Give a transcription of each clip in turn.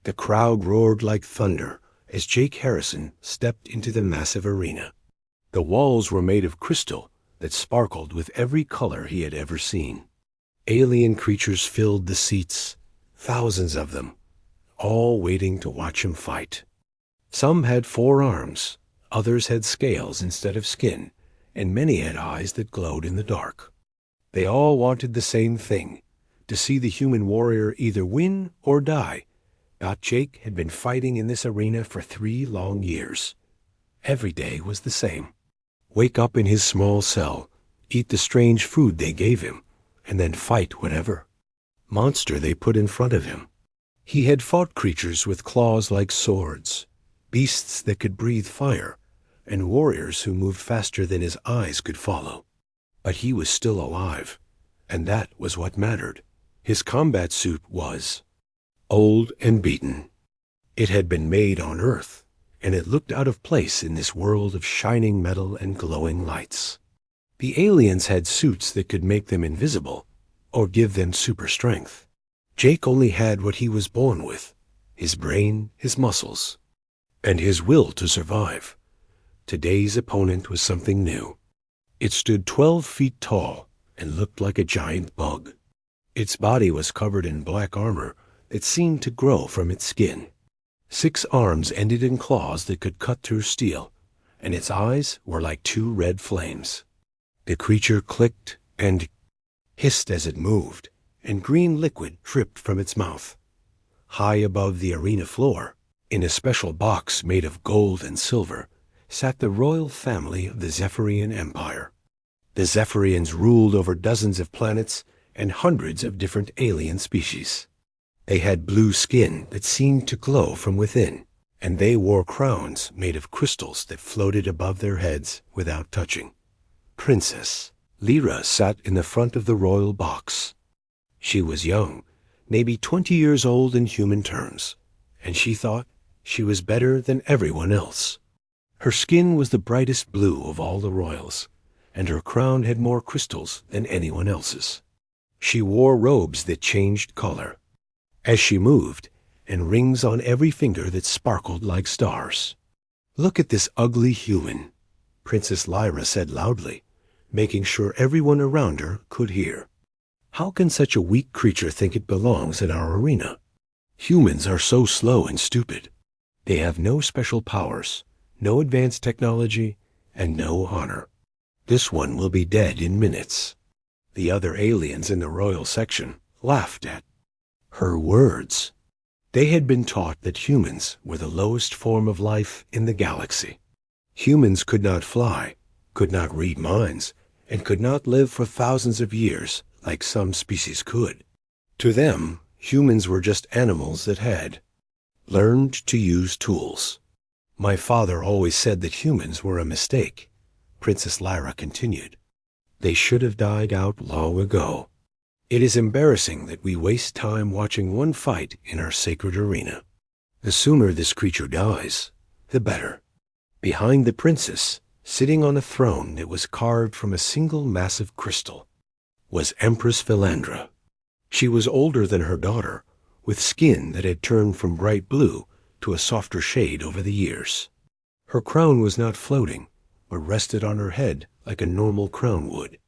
The crowd roared like thunder as Jake Harrison stepped into the massive arena. The walls were made of crystal that sparkled with every color he had ever seen. Alien creatures filled the seats, thousands of them, all waiting to watch him fight. Some had 4 arms, others had scales instead of skin, and many had eyes that glowed in the dark. They all wanted the same thing, to see the human warrior either win or die. But Jake had been fighting in this arena for 3 long years. Every day was the same. Wake up in his small cell, eat the strange food they gave him, and then fight whatever monster they put in front of him. He had fought creatures with claws like swords, beasts that could breathe fire, and warriors who moved faster than his eyes could follow. But he was still alive, and that was what mattered. His combat suit was old and beaten. It had been made on Earth, and it looked out of place in this world of shining metal and glowing lights. The aliens had suits that could make them invisible or give them super strength. Jake only had what he was born with, his brain, his muscles, and his will to survive. Today's opponent was something new. It stood 12 feet tall and looked like a giant bug. Its body was covered in black armor that seemed to grow from its skin. 6 arms ended in claws that could cut through steel, and its eyes were like 2 red flames. The creature clicked and hissed as it moved, and green liquid dripped from its mouth. High above the arena floor, in a special box made of gold and silver, sat the royal family of the Zephyrian Empire. The Zephyrians ruled over dozens of planets and hundreds of different alien species. They had blue skin that seemed to glow from within, and they wore crowns made of crystals that floated above their heads without touching. Princess Lyra sat in the front of the royal box. She was young, maybe 20 years old in human terms, and she thought she was better than everyone else. Her skin was the brightest blue of all the royals, and her crown had more crystals than anyone else's. She wore robes that changed color as she moved, and rings on every finger that sparkled like stars. "Look at this ugly human," Princess Lyra said loudly, making sure everyone around her could hear. "How can such a weak creature think it belongs in our arena? Humans are so slow and stupid. They have no special powers, no advanced technology, and no honor. This one will be dead in minutes." The other aliens in the royal section laughed at her words. They had been taught that humans were the lowest form of life in the galaxy. Humans could not fly, could not read minds, and could not live for thousands of years like some species could. To them, humans were just animals that had learned to use tools. "My father always said that humans were a mistake," Princess Lyra continued. "They should have died out long ago. It is embarrassing that we waste time watching one fight in our sacred arena. The sooner this creature dies, the better." Behind the princess, sitting on a throne that was carved from a single massive crystal, was Empress Philandra. She was older than her daughter, with skin that had turned from bright blue to a softer shade over the years. Her crown was not floating, but rested on her head like a normal crown would.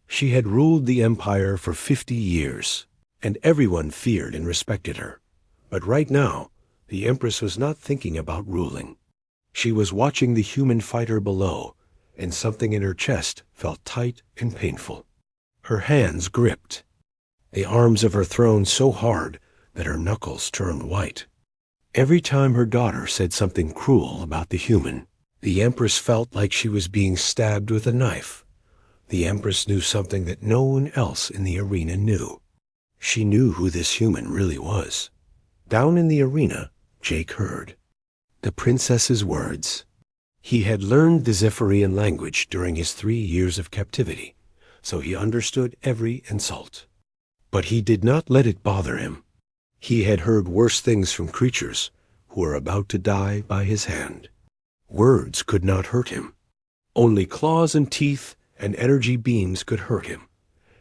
She had ruled the empire for 50 years, and everyone feared and respected her. But right now, the Empress was not thinking about ruling. She was watching the human fighter below, and something in her chest felt tight and painful. Her hands gripped the arms of her throne so hard that her knuckles turned white. Every time her daughter said something cruel about the human, the Empress felt like she was being stabbed with a knife. The Empress knew something that no one else in the arena knew. She knew who this human really was. Down in the arena, Jake heard the princess's words. He had learned the Zephyrian language during his 3 years of captivity, so he understood every insult. But he did not let it bother him. He had heard worse things from creatures who were about to die by his hand. Words could not hurt him. Only claws and teeth and energy beams could hurt him,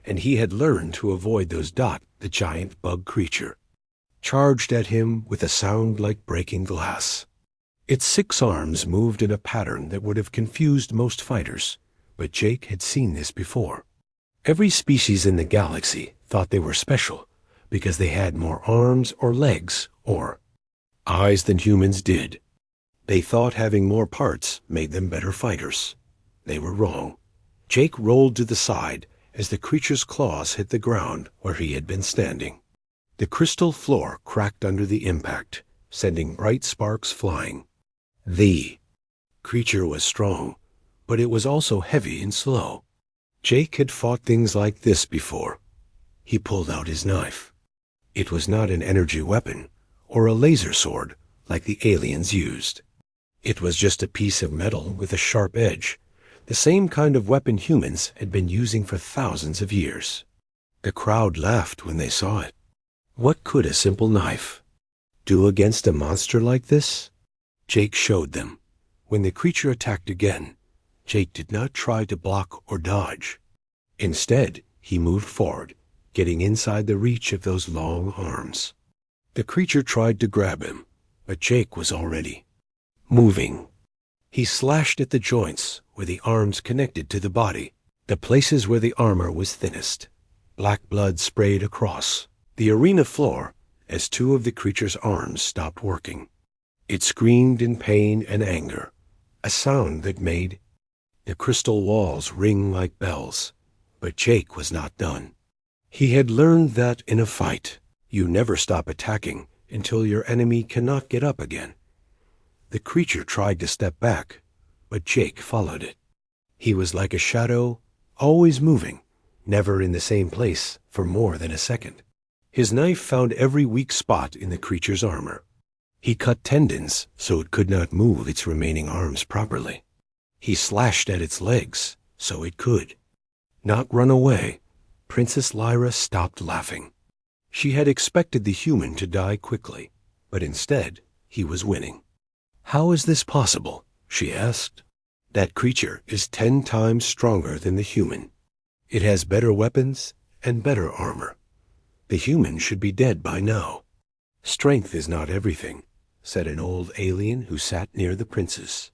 and he had learned to avoid those Dot, the giant bug creature. charged at him with a sound like breaking glass. Its 6 arms moved in a pattern that would have confused most fighters, but Jake had seen this before. Every species in the galaxy thought they were special because they had more arms or legs or eyes than humans did. They thought having more parts made them better fighters. They were wrong. Jake rolled to the side as the creature's claws hit the ground where he had been standing. The crystal floor cracked under the impact, sending bright sparks flying. The creature was strong, but it was also heavy and slow. Jake had fought things like this before. He pulled out his knife. It was not an energy weapon or a laser sword like the aliens used. It was just a piece of metal with a sharp edge, the same kind of weapon humans had been using for thousands of years. The crowd laughed when they saw it. What could a simple knife do against a monster like this? Jake showed them. When the creature attacked again, Jake did not try to block or dodge. Instead, he moved forward, getting inside the reach of those long arms. The creature tried to grab him, but Jake was already moving. He slashed at the joints where the arms connected to the body, the places where the armor was thinnest. Black blood sprayed across the arena floor as 2 of the creature's arms stopped working. It screamed in pain and anger, a sound that made the crystal walls ring like bells. But Jake was not done. He had learned that in a fight, you never stop attacking until your enemy cannot get up again. The creature tried to step back, but Jake followed it. He was like a shadow, always moving, never in the same place for more than a second. His knife found every weak spot in the creature's armor. He cut tendons so it could not move its remaining arms properly. He slashed at its legs so it could not run away. Princess Lyra stopped laughing. She had expected the human to die quickly, but instead he was winning. "How is this possible?" she asked. "That creature is 10 times stronger than the human. It has better weapons and better armor. The human should be dead by now." "Strength is not everything," said an old alien who sat near the princess.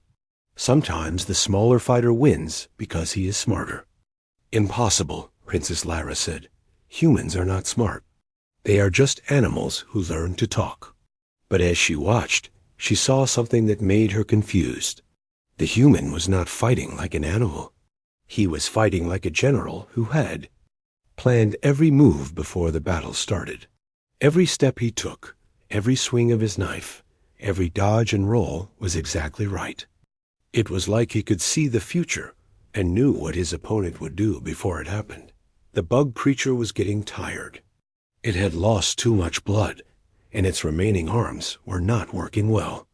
"Sometimes the smaller fighter wins because he is smarter." "Impossible," Princess Lyra said. "Humans are not smart. They are just animals who learn to talk." But as she watched, she saw something that made her confused. The human was not fighting like an animal. He was fighting like a general who had planned every move before the battle started. Every step he took, every swing of his knife, every dodge and roll was exactly right. It was like he could see the future and knew what his opponent would do before it happened. The bug creature was getting tired. It had lost too much blood, and its remaining arms were not working well.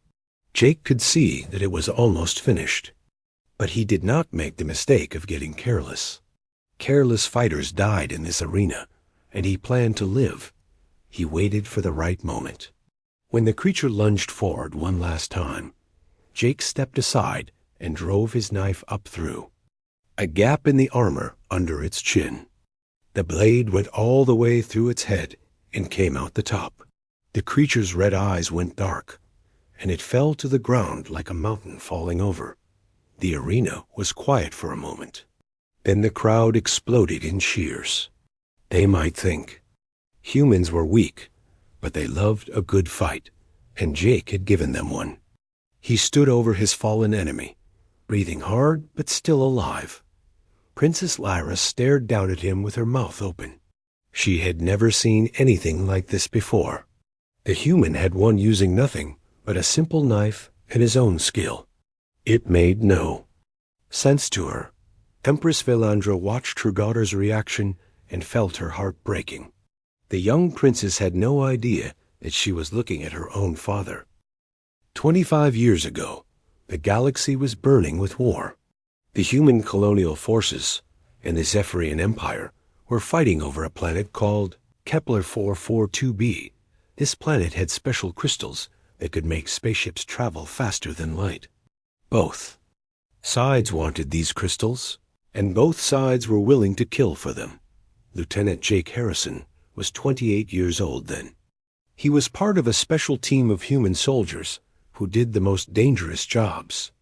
Jake could see that it was almost finished. But he did not make the mistake of getting careless. Careless fighters died in this arena, and he planned to live. He waited for the right moment. When the creature lunged forward one last time, Jake stepped aside and drove his knife up through a gap in the armor under its chin. The blade went all the way through its head and came out the top. The creature's red eyes went dark, and it fell to the ground like a mountain falling over. The arena was quiet for a moment. Then the crowd exploded in cheers. They might think humans were weak, but they loved a good fight, and Jake had given them one. He stood over his fallen enemy, breathing hard but still alive. Princess Lyra stared down at him with her mouth open. She had never seen anything like this before. The human had won using nothing but a simple knife and his own skill. It made no sense to her. Empress Velandra watched her daughter's reaction and felt her heart breaking. The young princess had no idea that she was looking at her own father. 25 years ago, the galaxy was burning with war. The human colonial forces and the Zephyrian Empire were fighting over a planet called Kepler 442b. This planet had special crystals that could make spaceships travel faster than light. Both sides wanted these crystals, and both sides were willing to kill for them. Lieutenant Jake Harrison was 28 years old then. He was part of a special team of human soldiers who did the most dangerous jobs.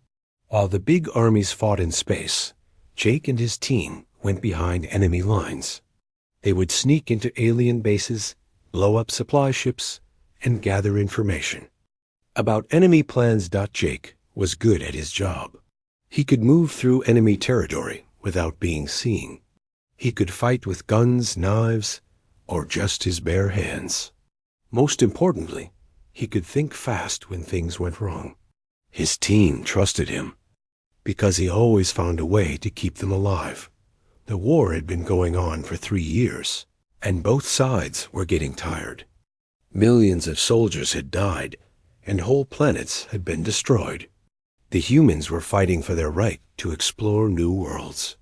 While the big armies fought in space, Jake and his team went behind enemy lines. They would sneak into alien bases, blow up supply ships, and gather information about enemy plans. Jake was good at his job. He could move through enemy territory without being seen. He could fight with guns, knives, or just his bare hands. Most importantly, he could think fast when things went wrong. His team trusted him because he always found a way to keep them alive. The war had been going on for 3 years, and both sides were getting tired. Millions of soldiers had died, and whole planets had been destroyed. The humans were fighting for their right to explore new worlds.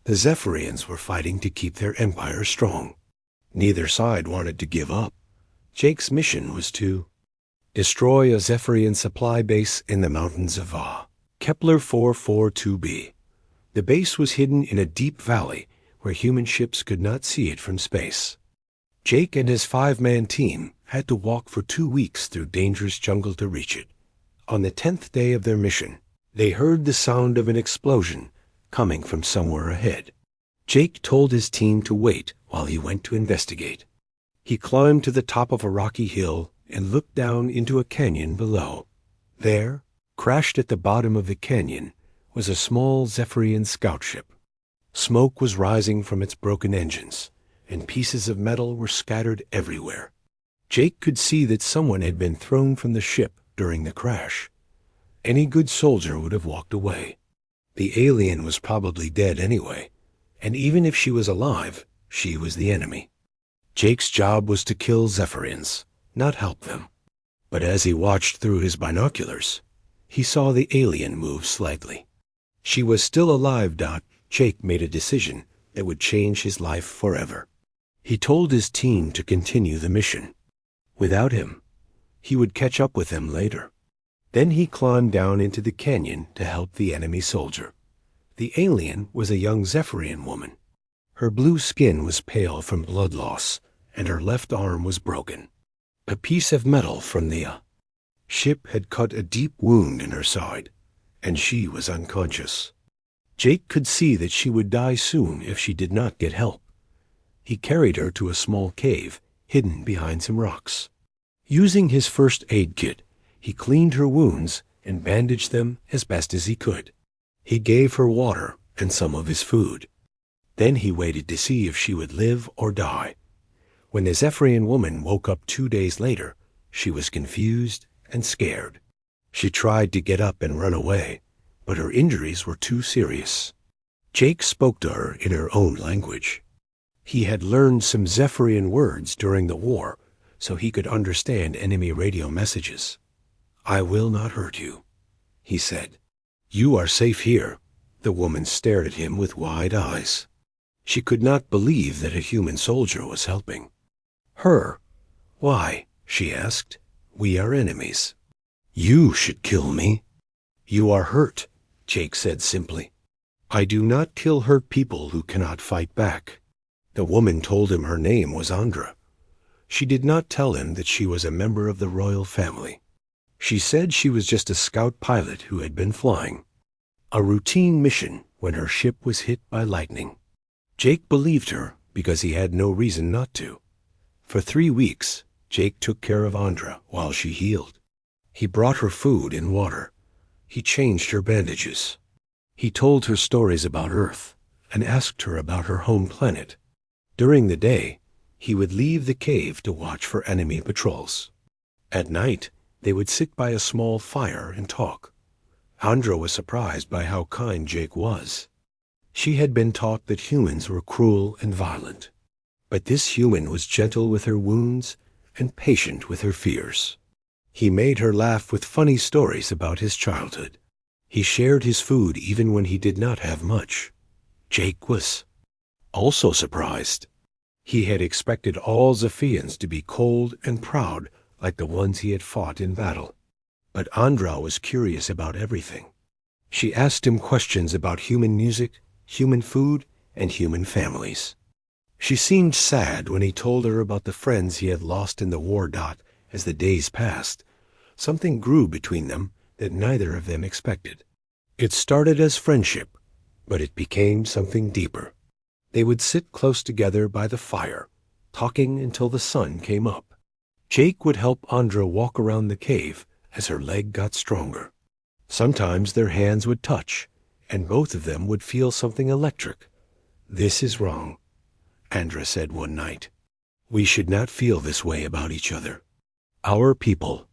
The Zephyrians were fighting to keep their empire strong. Neither side wanted to give up. Jake's mission was to destroy a Zephyrian supply base in the mountains of Va, Kepler 442b. The base was hidden in a deep valley where human ships could not see it from space. Jake and his 5-man team had to walk for 2 weeks through dangerous jungle to reach it. On the 10th day of their mission, they heard the sound of an explosion coming from somewhere ahead. Jake told his team to wait while he went to investigate. He climbed to the top of a rocky hill and looked down into a canyon below. There, crashed at the bottom of the canyon, was a small Zephyrian scout ship. Smoke was rising from its broken engines, and pieces of metal were scattered everywhere. Jake could see that someone had been thrown from the ship during the crash. Any good soldier would have walked away. The alien was probably dead anyway, and even if she was alive, she was the enemy. Jake's job was to kill Zephyrians, not help them. But as he watched through his binoculars, he saw the alien move slightly. She was still alive. Jake made a decision that would change his life forever. He told his team to continue the mission. Without him, he would catch up with them later. Then he climbed down into the canyon to help the enemy soldier. The alien was a young Zephyrian woman. Her blue skin was pale from blood loss, and her left arm was broken. A piece of metal from the ship had cut a deep wound in her side, and she was unconscious. Jake could see that she would die soon if she did not get help. He carried her to a small cave hidden behind some rocks. Using his first aid kit, he cleaned her wounds and bandaged them as best as he could. He gave her water and some of his food. Then he waited to see if she would live or die. When the Zephyrian woman woke up 2 days later, she was confused and scared. She tried to get up and run away, but her injuries were too serious. Jake spoke to her in her own language. He had learned some Zephyrian words during the war, so he could understand enemy radio messages. "I will not hurt you," he said. "You are safe here." The woman stared at him with wide eyes. She could not believe that a human soldier was helping her. "Why?" she asked. "We are enemies." "You should kill me." "You are hurt," Jake said simply. "I do not kill hurt people who cannot fight back." The woman told him her name was Andra. She did not tell him that she was a member of the royal family. She said she was just a scout pilot who had been flying a routine mission when her ship was hit by lightning. Jake believed her because he had no reason not to. For 3 weeks, Jake took care of Andra while she healed. He brought her food and water. He changed her bandages. He told her stories about Earth and asked her about her home planet. During the day, he would leave the cave to watch for enemy patrols. At night, they would sit by a small fire and talk. Andra was surprised by how kind Jake was. She had been taught that humans were cruel and violent, but this human was gentle with her wounds and patient with her fears. He made her laugh with funny stories about his childhood. He shared his food even when he did not have much. Jake was also surprised. He had expected all Zephyrians to be cold and proud like the ones he had fought in battle. But Andra was curious about everything. She asked him questions about human music, human food, and human families. She seemed sad when he told her about the friends he had lost in the war. As the days passed, something grew between them that neither of them expected. It started as friendship, but it became something deeper. They would sit close together by the fire, talking until the sun came up. Jake would help Andra walk around the cave as her leg got stronger. Sometimes their hands would touch, and both of them would feel something electric. "This is wrong," Andra said one night. "We should not feel this way about each other. Our people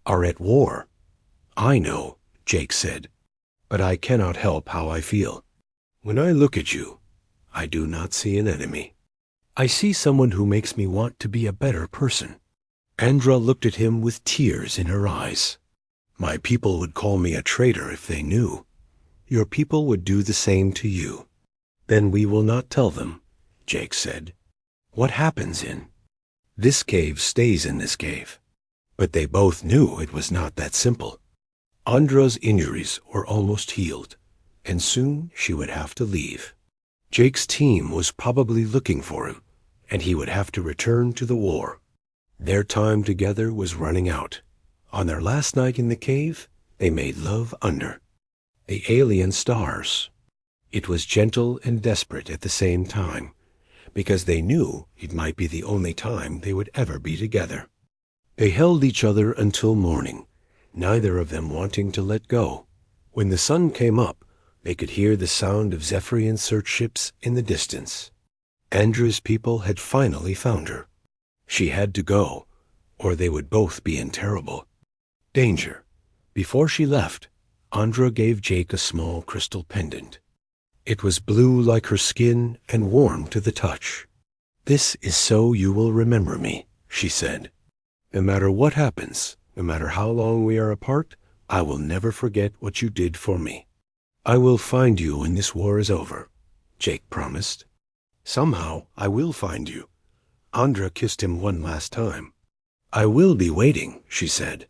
are at war." "I know," Jake said, "but I cannot help how I feel. When I look at you, I do not see an enemy. I see someone who makes me want to be a better person." Andra looked at him with tears in her eyes. "My people would call me a traitor if they knew. Your people would do the same to you." "Then we will not tell them," Jake said. "What happens in this cave stays in this cave." But they both knew it was not that simple. Andra's injuries were almost healed, and soon she would have to leave. Jake's team was probably looking for him, and he would have to return to the war. Their time together was running out. On their last night in the cave, they made love under the alien stars. It was gentle and desperate at the same time, because they knew it might be the only time they would ever be together. They held each other until morning, neither of them wanting to let go. When the sun came up, they could hear the sound of Zephyrian search ships in the distance. Andra's people had finally found her. She had to go, or they would both be in terrible danger. Before she left, Andra gave Jake a small crystal pendant. It was blue like her skin and warm to the touch. "This is so you will remember me," she said. "No matter what happens, no matter how long we are apart, I will never forget what you did for me." "I will find you when this war is over," Jake promised. "Somehow I will find you." Andra kissed him one last time. "I will be waiting," she said.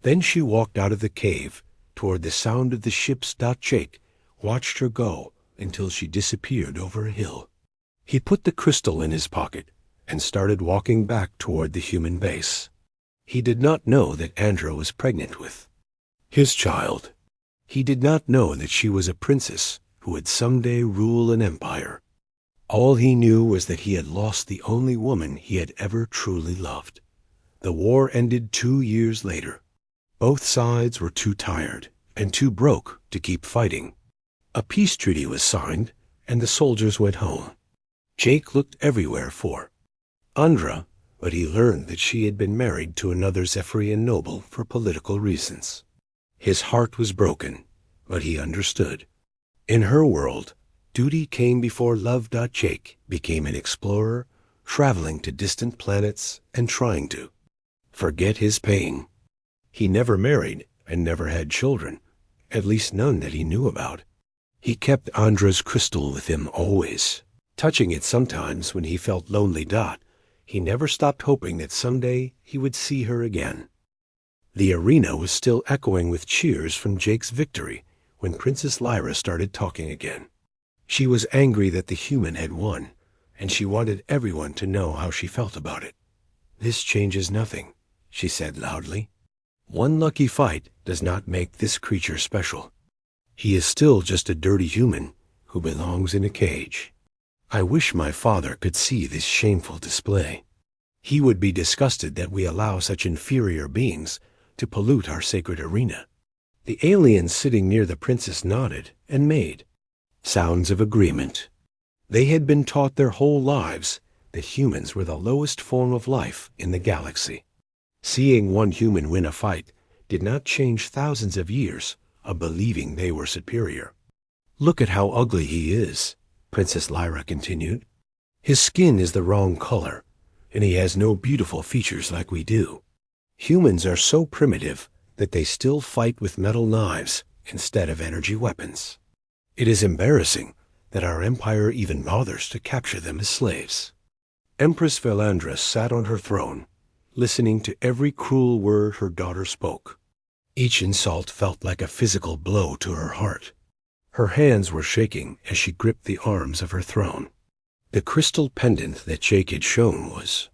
Then she walked out of the cave toward the sound of the ships. Jake watched her go until she disappeared over a hill. He put the crystal in his pocket and started walking back toward the human base. He did not know that Andra was pregnant with his child. He did not know that she was a princess who would someday rule an empire. All he knew was that he had lost the only woman he had ever truly loved. The war ended 2 years later. Both sides were too tired and too broke to keep fighting. A peace treaty was signed, and the soldiers went home. Jake looked everywhere for Andra, but he learned that she had been married to another Zephyrian noble for political reasons. His heart was broken, but he understood. In her world, duty came before love. Jake became an explorer, traveling to distant planets and trying to forget his pain. He never married and never had children, at least none that he knew about. He kept Andra's crystal with him always, touching it sometimes when he felt lonely. He never stopped hoping that someday he would see her again. The arena was still echoing with cheers from Jake's victory when Princess Lyra started talking again. She was angry that the human had won, and she wanted everyone to know how she felt about it. "This changes nothing," she said loudly. "One lucky fight does not make this creature special. He is still just a dirty human who belongs in a cage. I wish my father could see this shameful display. He would be disgusted that we allow such inferior beings to pollute our sacred arena." The aliens sitting near the princess nodded and made sounds of agreement. They had been taught their whole lives that humans were the lowest form of life in the galaxy. Seeing one human win a fight did not change thousands of years of believing they were superior. "Look at how ugly he is," Princess Lyra continued. "His skin is the wrong color, and he has no beautiful features like we do. Humans are so primitive that they still fight with metal knives instead of energy weapons. It is embarrassing that our empire even bothers to capture them as slaves." Empress Velandra sat on her throne, listening to every cruel word her daughter spoke. Each insult felt like a physical blow to her heart. Her hands were shaking as she gripped the arms of her throne. The crystal pendant that Jake had shown was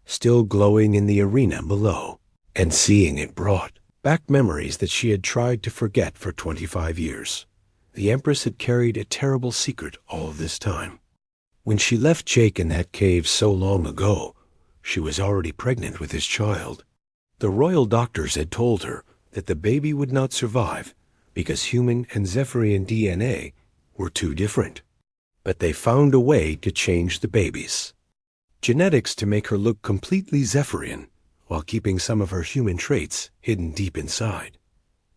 still glowing in the arena below, and seeing it brought back memories that she had tried to forget for 25 years. The Empress had carried a terrible secret all this time. When she left Jake in that cave so long ago, she was already pregnant with his child. The royal doctors had told her that the baby would not survive because human and Zephyrian DNA were too different. But they found a way to change the baby's genetics to make her look completely Zephyrian while keeping some of her human traits hidden deep inside.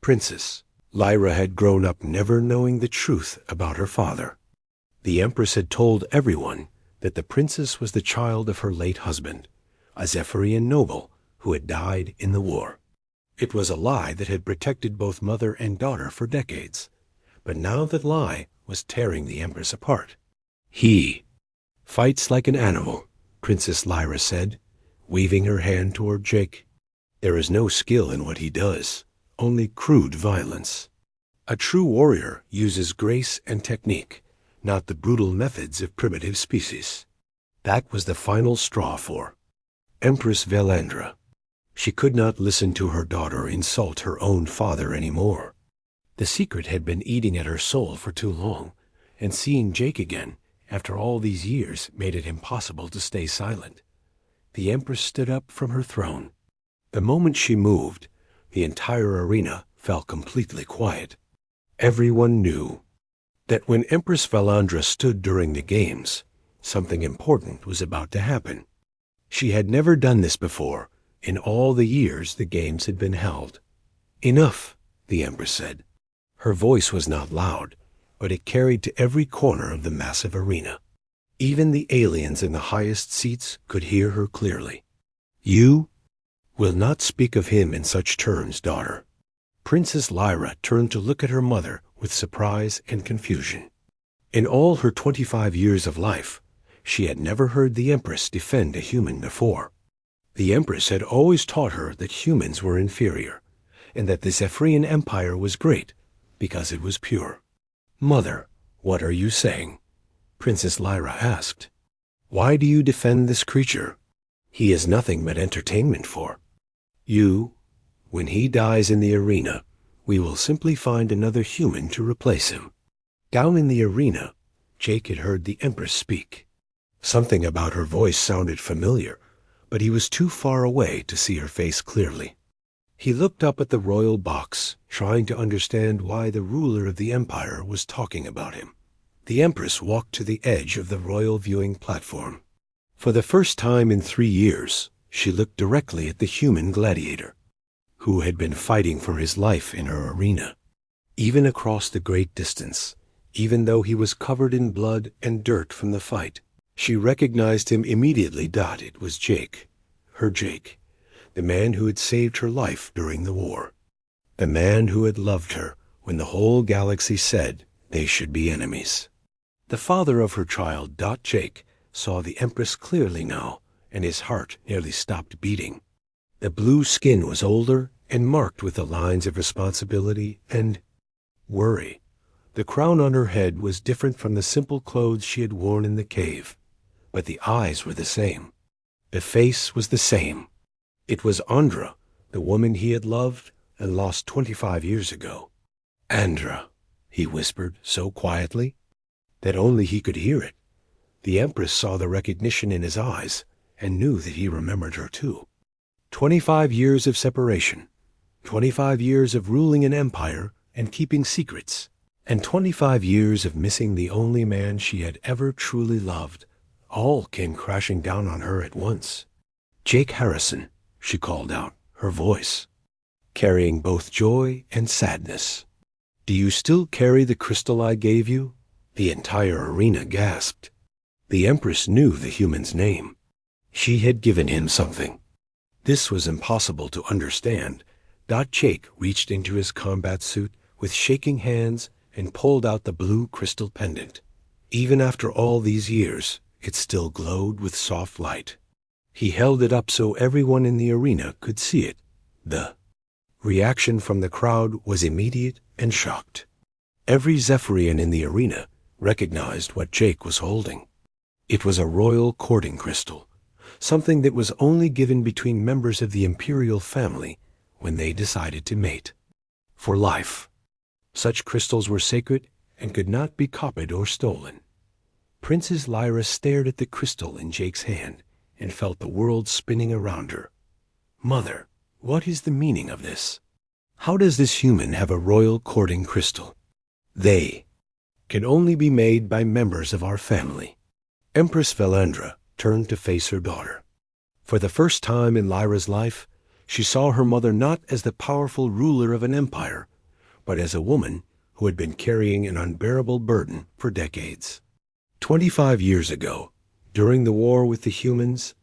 Princess Lyra had grown up never knowing the truth about her father. The Empress had told everyone that the princess was the child of her late husband, a Zephyrian noble who had died in the war. It was a lie that had protected both mother and daughter for decades, but now that lie was tearing the Empress apart. "He fights like an animal," Princess Lyra said, waving her hand toward Jake. "There is no skill in what he does, only crude violence. A true warrior uses grace and technique, not the brutal methods of primitive species." That was the final straw for Empress Velandra. She could not listen to her daughter insult her own father anymore. The secret had been eating at her soul for too long, and seeing Jake again after all these years made it impossible to stay silent. The Empress stood up from her throne. The moment she moved, the entire arena fell completely quiet. Everyone knew that when Empress Velandra stood during the games, something important was about to happen. She had never done this before in all the years the games had been held. "Enough," the Empress said. Her voice was not loud, but it carried to every corner of the massive arena. Even the aliens in the highest seats could hear her clearly. "You will not speak of him in such terms, daughter." Princess Lyra turned to look at her mother with surprise and confusion. In all her 25 years of life, she had never heard the Empress defend a human before. The Empress had always taught her that humans were inferior, and that the Zephyrian Empire was great because it was pure. "Mother, what are you saying?" Princess Lyra asked. "Why do you defend this creature? He is nothing but entertainment for you. When he dies in the arena, we will simply find another human to replace him." Down in the arena, Jake had heard the Empress speak. Something about her voice sounded familiar, but he was too far away to see her face clearly. He looked up at the royal box, trying to understand why the ruler of the empire was talking about him. The Empress walked to the edge of the royal viewing platform. For the first time in 3 years, she looked directly at the human gladiator, who had been fighting for his life in her arena. Even across the great distance, even though he was covered in blood and dirt from the fight, she recognized him immediately. It was Jake, her Jake, the man who had saved her life during the war, the man who had loved her when the whole galaxy said they should be enemies. The father of her child, Jake, saw the Empress clearly now, and his heart nearly stopped beating. The blue skin was older and marked with the lines of responsibility and worry. The crown on her head was different from the simple clothes she had worn in the cave, but the eyes were the same. The face was the same. It was Andra, the woman he had loved and lost 25 years ago. "Andra," he whispered so quietly that only he could hear it. The Empress saw the recognition in his eyes and knew that he remembered her too. 25 years of separation, 25 years of ruling an empire and keeping secrets, and 25 years of missing the only man she had ever truly loved, all came crashing down on her at once. "Jake Harrison," she called out, her voice carrying both joy and sadness. "Do you still carry the crystal I gave you?" The entire arena gasped. The Empress knew the human's name. She had given him something. This was impossible to understand. Jake reached into his combat suit with shaking hands and pulled out the blue crystal pendant. Even after all these years, it still glowed with soft light. He held it up so everyone in the arena could see it. The reaction from the crowd was immediate and shocked. Every Zephyrian in the arena recognized what Jake was holding. It was a royal courting crystal, something that was only given between members of the imperial family when they decided to mate. For life. Such crystals were sacred and could not be copied or stolen. Princess Lyra stared at the crystal in Jake's hand and felt the world spinning around her. Mother, what is the meaning of this? How does this human have a royal courting crystal? They can only be made by members of our family. Empress Valandra turned to face her daughter. For the first time in Lyra's life, she saw her mother not as the powerful ruler of an empire, but as a woman who had been carrying an unbearable burden for decades. 25 years ago, during the war with the humans,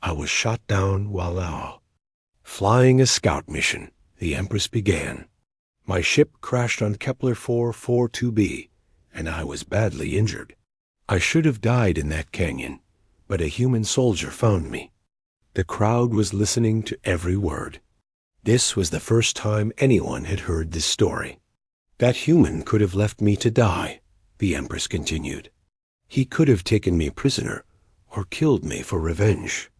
I was shot down while flying a scout mission, the Empress began. My ship crashed on Kepler 442b, and I was badly injured. I should have died in that canyon, but a human soldier found me. The crowd was listening to every word. This was the first time anyone had heard this story. That human could have left me to die, the Empress continued. He could have taken me prisoner or killed me for revenge.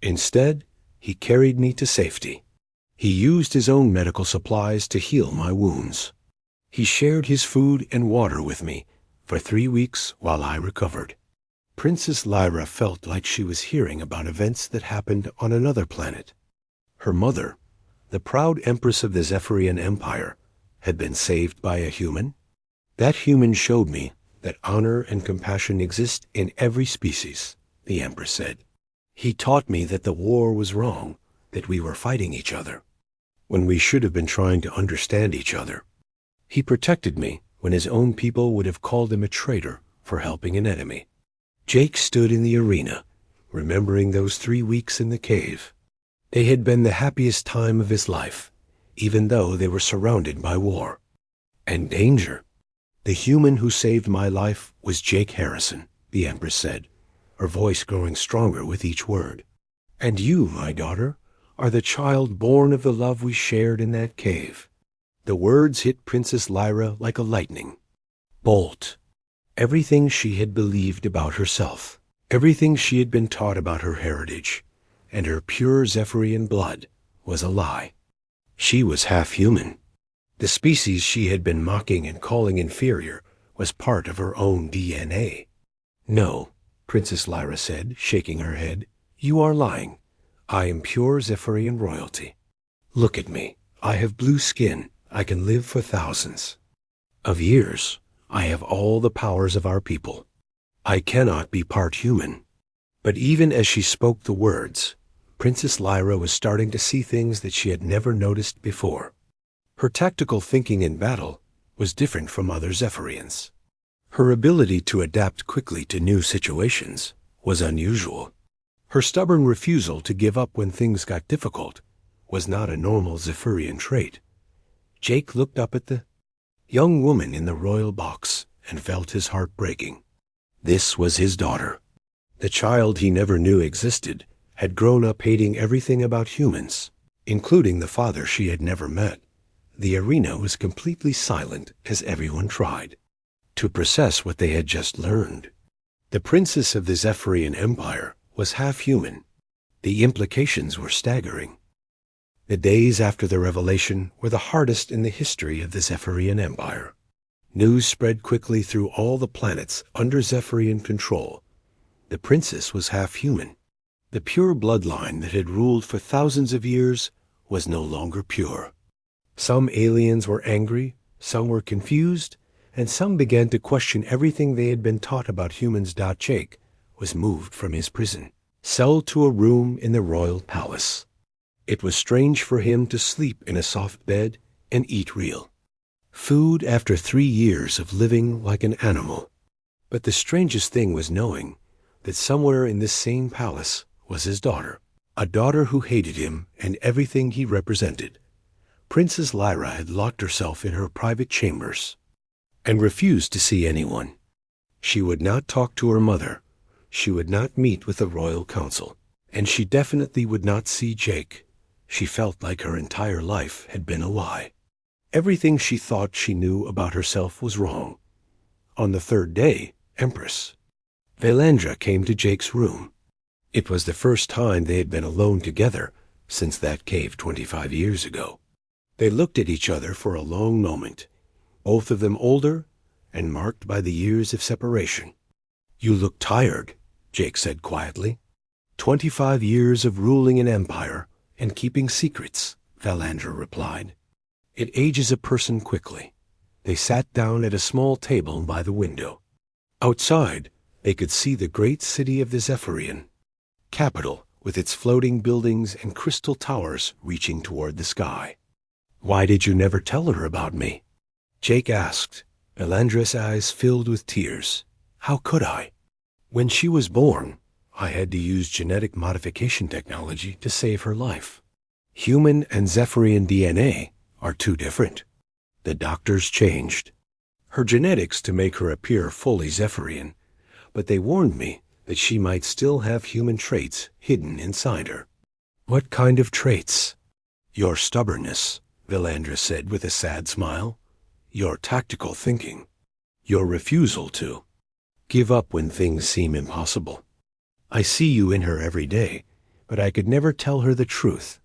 Instead, he carried me to safety. He used his own medical supplies to heal my wounds. He shared his food and water with me for 3 weeks while I recovered. Princess Lyra felt like she was hearing about events that happened on another planet. Her mother, the proud empress of the Zephyrian Empire, had been saved by a human. That human showed me that honor and compassion exist in every species, the Empress said. He taught me that the war was wrong, that we were fighting each other, when we should have been trying to understand each other. He protected me when his own people would have called him a traitor for helping an enemy. Jake stood in the arena, remembering those 3 weeks in the cave. They had been the happiest time of his life, even though they were surrounded by war and danger. The human who saved my life was Jake Harrison, the Empress said, her voice growing stronger with each word. And you, my daughter, are the child born of the love we shared in that cave. The words hit Princess Lyra like a lightning bolt. Everything she had believed about herself, everything she had been taught about her heritage, and her pure Zephyrian blood was a lie. She was half human. The species she had been mocking and calling inferior was part of her own DNA. No, Princess Lyra said, shaking her head. You are lying. I am pure Zephyrian royalty. Look at me. I have blue skin. I can live for thousands of years. I have all the powers of our people. I cannot be part human. But even as she spoke the words, Princess Lyra was starting to see things that she had never noticed before. Her tactical thinking in battle was different from other Zephyrians. Her ability to adapt quickly to new situations was unusual. Her stubborn refusal to give up when things got difficult was not a normal Zephyrian trait. Jake looked up at the young woman in the royal box and felt his heart breaking. This was his daughter. The child he never knew existed had grown up hating everything about humans, including the father she had never met. The arena was completely silent as everyone tried to process what they had just learned. The princess of the Zephyrian Empire was half human. The implications were staggering. The days after the revelation were the hardest in the history of the Zephyrian Empire. News spread quickly through all the planets under Zephyrian control. The princess was half human. The pure bloodline that had ruled for thousands of years was no longer pure. Some aliens were angry, some were confused, and some began to question everything they had been taught about humans. Jake was moved from his prison, celled to a room in the royal palace. It was strange for him to sleep in a soft bed and eat real food after 3 years of living like an animal. But the strangest thing was knowing that somewhere in this same palace was his daughter, a daughter who hated him and everything he represented. Princess Lyra had locked herself in her private chambers and refused to see anyone. She would not talk to her mother. She would not meet with the royal council. And she definitely would not see Jake. She felt like her entire life had been a lie. Everything she thought she knew about herself was wrong. On the 3rd day, Empress Valandra came to Jake's room. It was the first time they had been alone together since that cave 25 years ago. They looked at each other for a long moment, both of them older and marked by the years of separation. "You look tired," Jake said quietly. 25 years of ruling an empire and keeping secrets," Valandra replied. "It ages a person quickly." They sat down at a small table by the window. Outside, they could see the great city of the Zephyrian capital, with its floating buildings and crystal towers reaching toward the sky. "Why did you never tell her about me?" Jake asked. Valandra's eyes filled with tears. "How could I? When she was born, I had to use genetic modification technology to save her life. Human and Zephyrian DNA are too different. The doctors changed her genetics to make her appear fully Zephyrian, but they warned me that she might still have human traits hidden inside her." "What kind of traits?" "Your stubbornness," Valandra said with a sad smile. "Your tactical thinking. Your refusal to give up when things seem impossible. I see you in her every day, but I could never tell her the truth.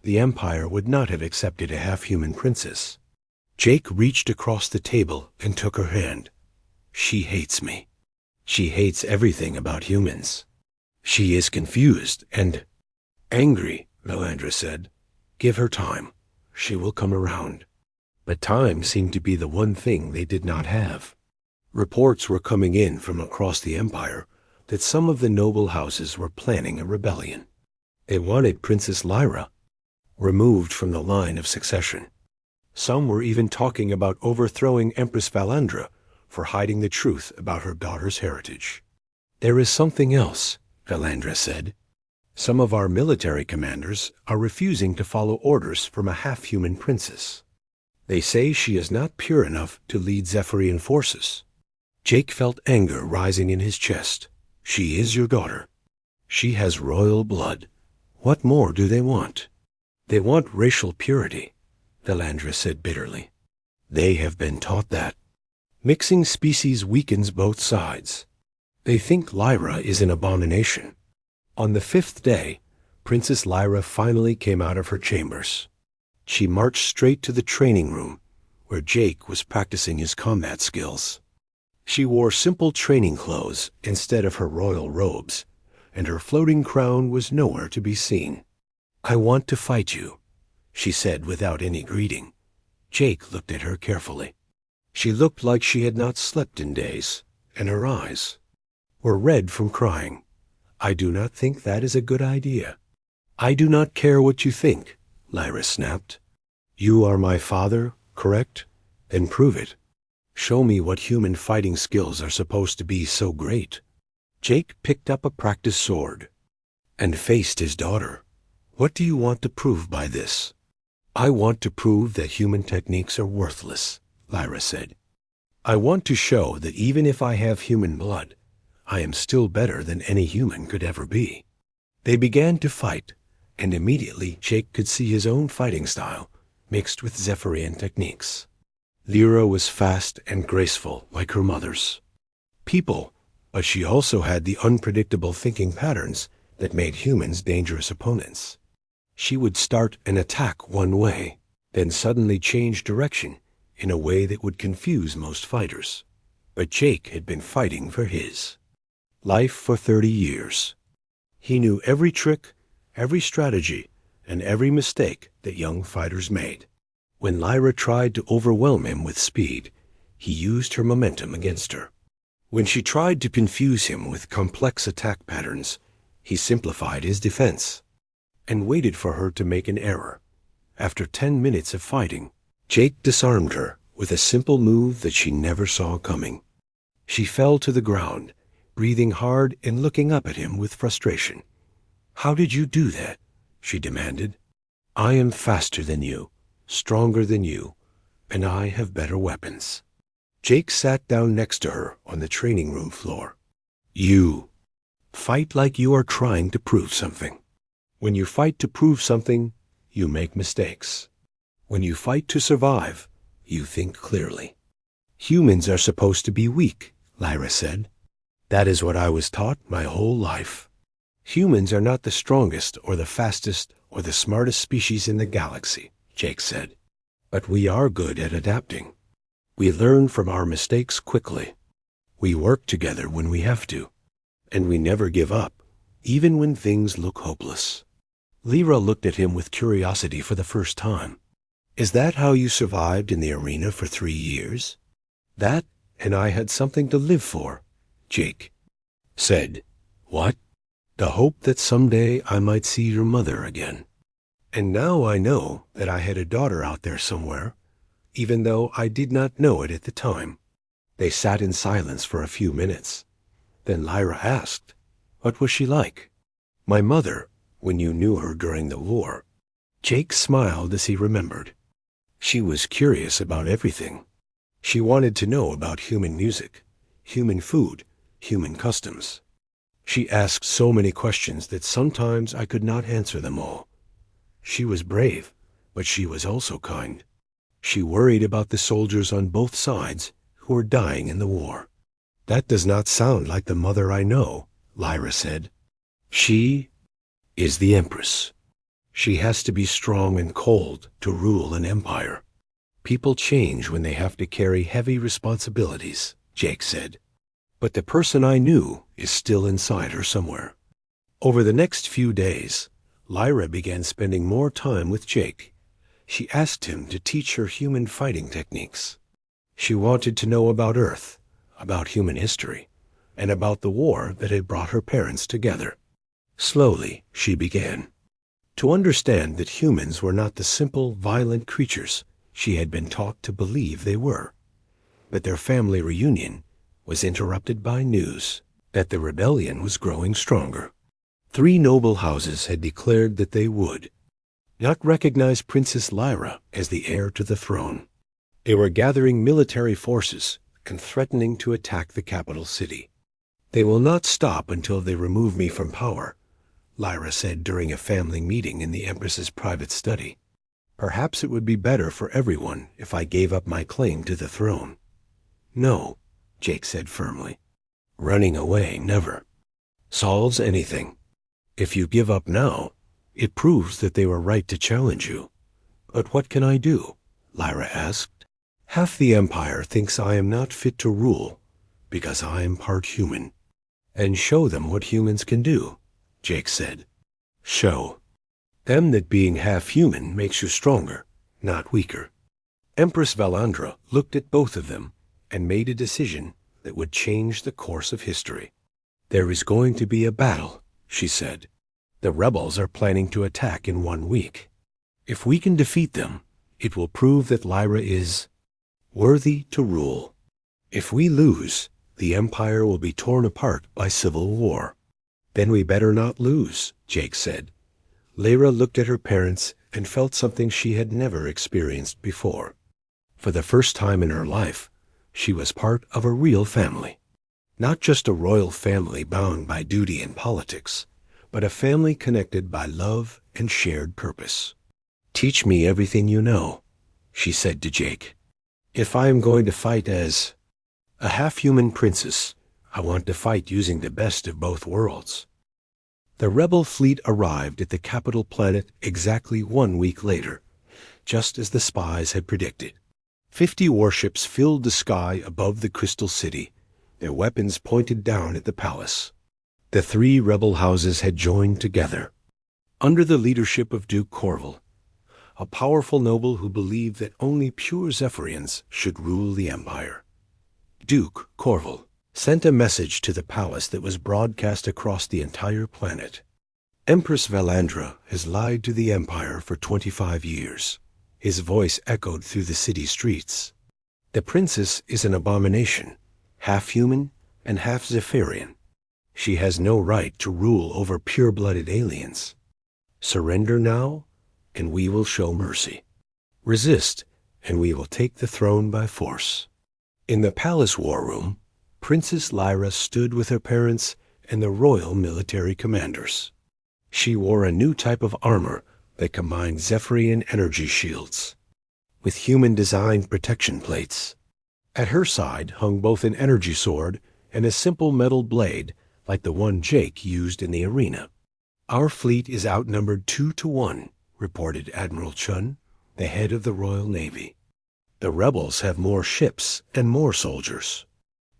The Empire would not have accepted a half-human princess." Jake reached across the table and took her hand. "She hates me. She hates everything about humans. She is confused and angry," Valandra said. "Give her time. She will come around." But time seemed to be the one thing they did not have. Reports were coming in from across the Empire that some of the noble houses were planning a rebellion. They wanted Princess Lyra removed from the line of succession. Some were even talking about overthrowing Empress Valandra for hiding the truth about her daughter's heritage. "There is something else," Valandra said. "Some of our military commanders are refusing to follow orders from a half-human princess. They say she is not pure enough to lead Zephyrian forces." Jake felt anger rising in his chest. "She is your daughter. She has royal blood. What more do they want?" "They want racial purity," Valandra said bitterly. "They have been taught that. Mixing species weakens both sides. They think Lyra is an abomination." On the 5th day, Princess Lyra finally came out of her chambers. She marched straight to the training room, where Jake was practicing his combat skills. She wore simple training clothes instead of her royal robes, and her floating crown was nowhere to be seen. "I want to fight you," she said without any greeting. Jake looked at her carefully. She looked like she had not slept in days, and her eyes were red from crying. "I do not think that is a good idea." "I do not care what you think," Lyra snapped. "You are my father, correct? Then prove it. Show me what human fighting skills are supposed to be so great." Jake picked up a practice sword and faced his daughter. "What do you want to prove by this?" "I want to prove that human techniques are worthless," Lyra said. "I want to show that even if I have human blood, I am still better than any human could ever be." They began to fight, and immediately Jake could see his own fighting style mixed with Zephyrian techniques. Lyra was fast and graceful like her mother's people, but she also had the unpredictable thinking patterns that made humans dangerous opponents. She would start an attack one way, then suddenly change direction in a way that would confuse most fighters. But Jake had been fighting for his life for 30 years. He knew every trick, every strategy, and every mistake that young fighters made. When Lyra tried to overwhelm him with speed, he used her momentum against her. When she tried to confuse him with complex attack patterns, he simplified his defense and waited for her to make an error. After 10 minutes of fighting, Jake disarmed her with a simple move that she never saw coming. She fell to the ground, breathing hard and looking up at him with frustration. "How did you do that?" she demanded. "I am faster than you, stronger than you, and I have better weapons." Jake sat down next to her on the training room floor. "You fight like you are trying to prove something. When you fight to prove something, you make mistakes. When you fight to survive, you think clearly." "Humans are supposed to be weak," Lyra said. That is what I was taught my whole life. Humans are not the strongest or the fastest or the smartest species in the galaxy, Jake said. But we are good at adapting. We learn from our mistakes quickly. We work together when we have to. And we never give up, even when things look hopeless. Lyra looked at him with curiosity for the first time. Is that how you survived in the arena for 3 years? That, and I had something to live for, Jake said. What? The hope that someday I might see your mother again. And now I know that I had a daughter out there somewhere, even though I did not know it at the time. They sat in silence for a few minutes. Then Lyra asked, what was she like? My mother, when you knew her during the war. Jake smiled as he remembered. She was curious about everything. She wanted to know about human music, human food, human customs. She asked so many questions that sometimes I could not answer them all. She was brave, but she was also kind. She worried about the soldiers on both sides who were dying in the war. That does not sound like the mother I know, Lyra said. She is the Empress. She has to be strong and cold to rule an empire. People change when they have to carry heavy responsibilities, Jake said. But the person I knew is still inside her somewhere. Over the next few days, Lyra began spending more time with Jake. She asked him to teach her human fighting techniques. She wanted to know about Earth, about human history, and about the war that had brought her parents together. Slowly, she began to understand that humans were not the simple, violent creatures she had been taught to believe they were. But their family reunion was interrupted by news that the rebellion was growing stronger. 3 noble houses had declared that they would not recognize Princess Lyra as the heir to the throne. They were gathering military forces and threatening to attack the capital city. They will not stop until they remove me from power, Lyra said during a family meeting in the Empress's private study. Perhaps it would be better for everyone if I gave up my claim to the throne. No, Jake said firmly. Running away never solves anything. If you give up now, it proves that they were right to challenge you. But what can I do? Lyra asked. Half the Empire thinks I am not fit to rule because I am part human. And show them what humans can do, Jake said. Show them that being half human makes you stronger, not weaker. Empress Valandra looked at both of them and made a decision that would change the course of history. There is going to be a battle, she said. The rebels are planning to attack in 1 week. If we can defeat them, it will prove that Lyra is worthy to rule. If we lose, the Empire will be torn apart by civil war. Then we better not lose, Jake said. Lyra looked at her parents and felt something she had never experienced before. For the first time in her life, she was part of a real family. Not just a royal family bound by duty and politics, but a family connected by love and shared purpose. Teach me everything you know, she said to Jake. If I am going to fight as a half-human princess, I want to fight using the best of both worlds. The rebel fleet arrived at the capital planet exactly 1 week later, just as the spies had predicted. 50 warships filled the sky above the Crystal City, their weapons pointed down at the palace. The 3 rebel houses had joined together, under the leadership of Duke Corval, a powerful noble who believed that only pure Zephyrians should rule the Empire. Duke Corval sent a message to the palace that was broadcast across the entire planet. Empress Valandra has lied to the Empire for 25 years. His voice echoed through the city streets. The princess is an abomination, half human and half Zephyrian. She has no right to rule over pure-blooded aliens. Surrender now, and we will show mercy. Resist, and we will take the throne by force. In the palace war room, Princess Lyra stood with her parents and the royal military commanders. She wore a new type of armor that combined Zephyrian energy shields with human-designed protection plates. At her side hung both an energy sword and a simple metal blade like the one Jake used in the arena. "Our fleet is outnumbered 2-1, reported Admiral Chun, the head of the Royal Navy. "The rebels have more ships and more soldiers.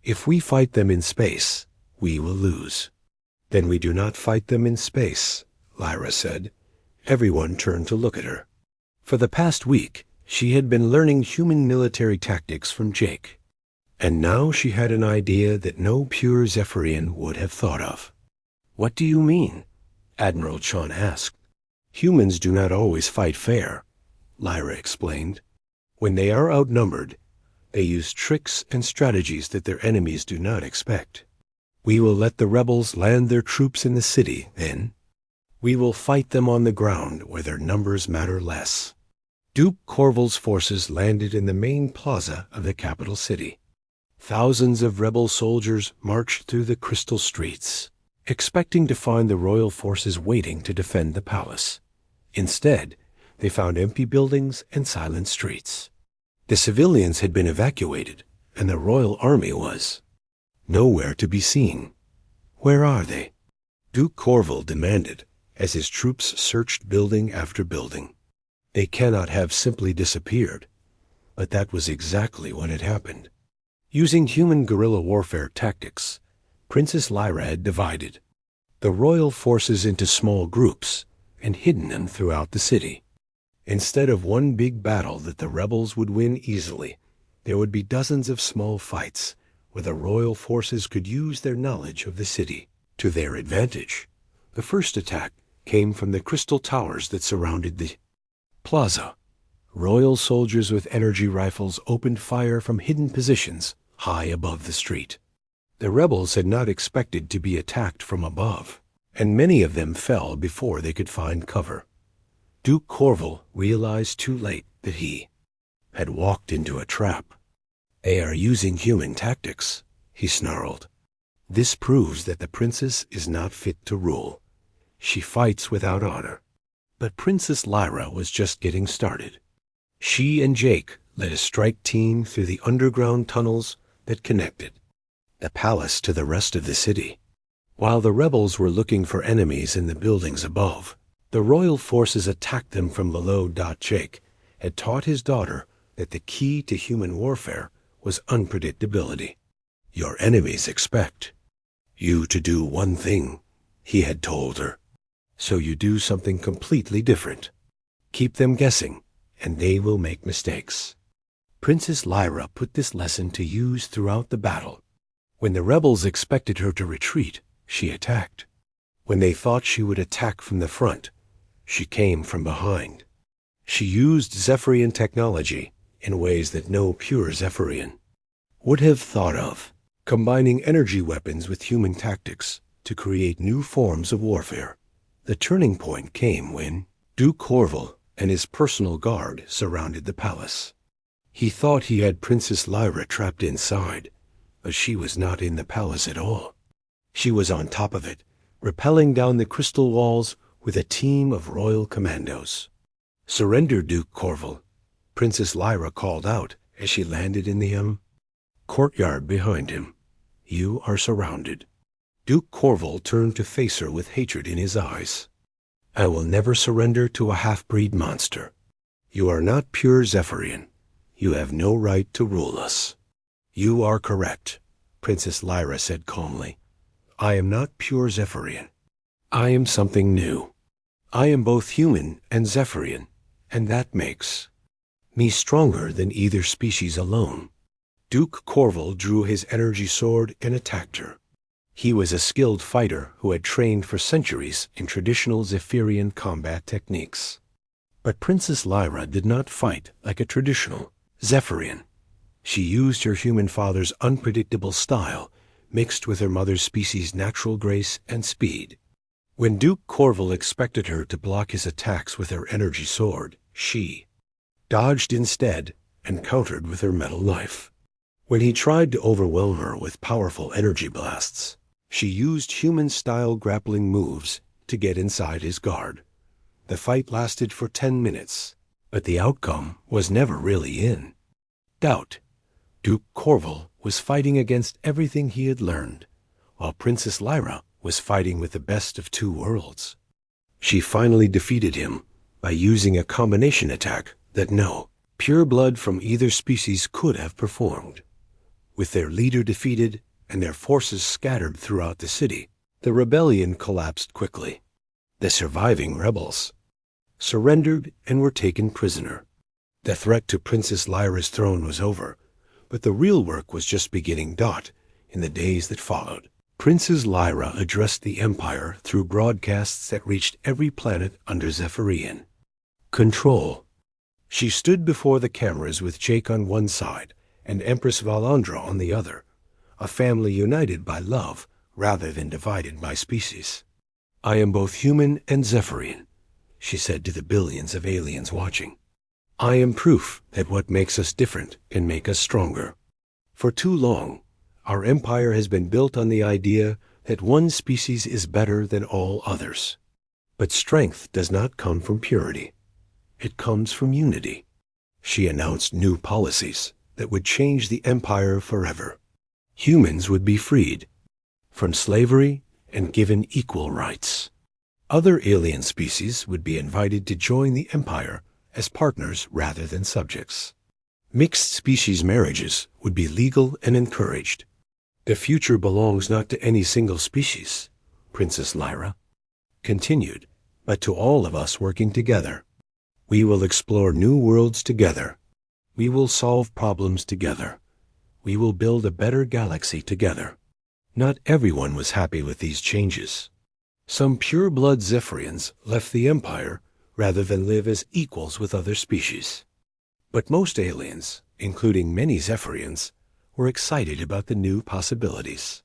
If we fight them in space, we will lose." "Then we do not fight them in space," Lyra said. Everyone turned to look at her. For the past week, she had been learning human military tactics from Jake. And now she had an idea that no pure Zephyrian would have thought of. "What do you mean?" Admiral Chun asked. "Humans do not always fight fair," Lyra explained. "When they are outnumbered, they use tricks and strategies that their enemies do not expect. We will let the rebels land their troops in the city, then. We will fight them on the ground where their numbers matter less." Duke Corval's forces landed in the main plaza of the capital city. Thousands of rebel soldiers marched through the crystal streets, expecting to find the royal forces waiting to defend the palace. Instead, they found empty buildings and silent streets. The civilians had been evacuated, and the royal army was nowhere to be seen. "Where are they?" Duke Corval demanded, as his troops searched building after building. "They cannot have simply disappeared." But that was exactly what had happened. Using human guerrilla warfare tactics, Princess Lyra had divided the royal forces into small groups and hidden them throughout the city. Instead of one big battle that the rebels would win easily, there would be dozens of small fights where the royal forces could use their knowledge of the city to their advantage. The first attack came from the crystal towers that surrounded the plaza. Royal soldiers with energy rifles opened fire from hidden positions high above the street. The rebels had not expected to be attacked from above, and many of them fell before they could find cover. Duke Corval realized too late that he had walked into a trap. "They are using human tactics," he snarled. "This proves that the princess is not fit to rule. She fights without honor." But Princess Lyra was just getting started. She and Jake led a strike team through the underground tunnels that connected the palace to the rest of the city. While the rebels were looking for enemies in the buildings above, the royal forces attacked them from below. Jake had taught his daughter that the key to human warfare was unpredictability. "Your enemies expect you to do one thing," he had told her. "So you do something completely different. Keep them guessing, and they will make mistakes." Princess Lyra put this lesson to use throughout the battle. When the rebels expected her to retreat, she attacked. When they thought she would attack from the front, she came from behind. She used Zephyrian technology in ways that no pure Zephyrian would have thought of, combining energy weapons with human tactics to create new forms of warfare. The turning point came when Duke Corval and his personal guard surrounded the palace. He thought he had Princess Lyra trapped inside, but she was not in the palace at all. She was on top of it, rappelling down the crystal walls with a team of royal commandos. "Surrender, Duke Corval," Princess Lyra called out as she landed in the courtyard behind him. "You are surrounded." Duke Corval turned to face her with hatred in his eyes. "I will never surrender to a half-breed monster. You are not pure Zephyrian. You have no right to rule us." "You are correct," Princess Lyra said calmly. "I am not pure Zephyrian. I am something new. I am both human and Zephyrian, and that makes me stronger than either species alone." Duke Corval drew his energy sword and attacked her. He was a skilled fighter who had trained for centuries in traditional Zephyrian combat techniques. But Princess Lyra did not fight like a traditional Zephyrian. She used her human father's unpredictable style, mixed with her mother's species' natural grace and speed. When Duke Corval expected her to block his attacks with her energy sword, she dodged instead and countered with her metal knife. When he tried to overwhelm her with powerful energy blasts, she used human-style grappling moves to get inside his guard. The fight lasted for 10 minutes, but the outcome was never really in doubt. Duke Corval was fighting against everything he had learned, while Princess Lyra was fighting with the best of two worlds. She finally defeated him by using a combination attack that no pure blood from either species could have performed. With their leader defeated and their forces scattered throughout the city, the rebellion collapsed quickly. The surviving rebels surrendered and were taken prisoner. The threat to Princess Lyra's throne was over, but the real work was just beginning. In the days that followed, Princess Lyra addressed the Empire through broadcasts that reached every planet under Zephyrian control. She stood before the cameras with Jake on one side and Empress Valandra on the other, a family united by love rather than divided by species. "I am both human and Zephyrian," she said to the billions of aliens watching. "I am proof that what makes us different can make us stronger. For too long, our empire has been built on the idea that one species is better than all others. But strength does not come from purity. It comes from unity." She announced new policies that would change the empire forever. Humans would be freed from slavery and given equal rights. Other alien species would be invited to join the empire as partners rather than subjects. Mixed species marriages would be legal and encouraged. "The future belongs not to any single species," Princess Lyra continued, "but to all of us working together. We will explore new worlds together. We will solve problems together. We will build a better galaxy together." Not everyone was happy with these changes. Some pure-blood Zephyrians left the Empire rather than live as equals with other species. But most aliens, including many Zephyrians, were excited about the new possibilities.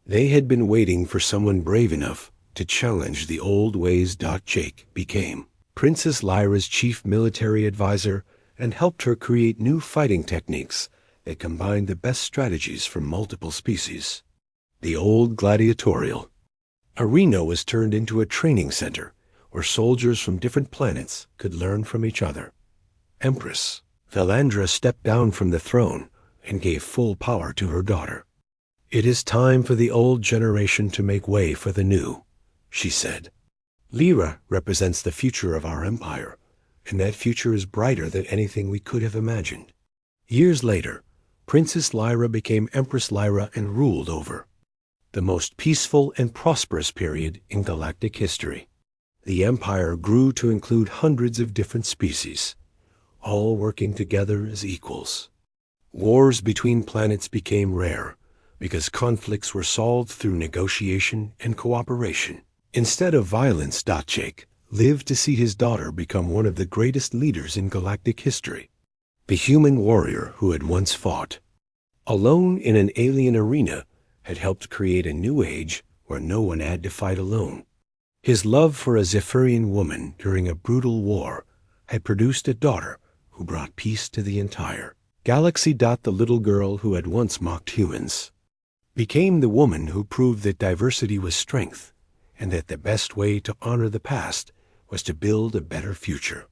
They had been waiting for someone brave enough to challenge the old ways. Jake became Princess Lyra's chief military advisor and helped her create new fighting techniques that combined the best strategies from multiple species. The old gladiatorial arena was turned into a training center where soldiers from different planets could learn from each other. Empress Valandra stepped down from the throne and gave full power to her daughter. "It is time for the old generation to make way for the new," she said. "Lyra represents the future of our empire, and that future is brighter than anything we could have imagined." Years later, Princess Lyra became Empress Lyra and ruled over the most peaceful and prosperous period in galactic history. The empire grew to include hundreds of different species, all working together as equals. Wars between planets became rare because conflicts were solved through negotiation and cooperation. Instead of violence, Jake lived to see his daughter become one of the greatest leaders in galactic history. The human warrior who had once fought alone in an alien arena had helped create a new age where no one had to fight alone. His love for a Zephyrian woman during a brutal war had produced a daughter who brought peace to the entire galaxy. The little girl who had once mocked humans became the woman who proved that diversity was strength and that the best way to honor the past was to build a better future.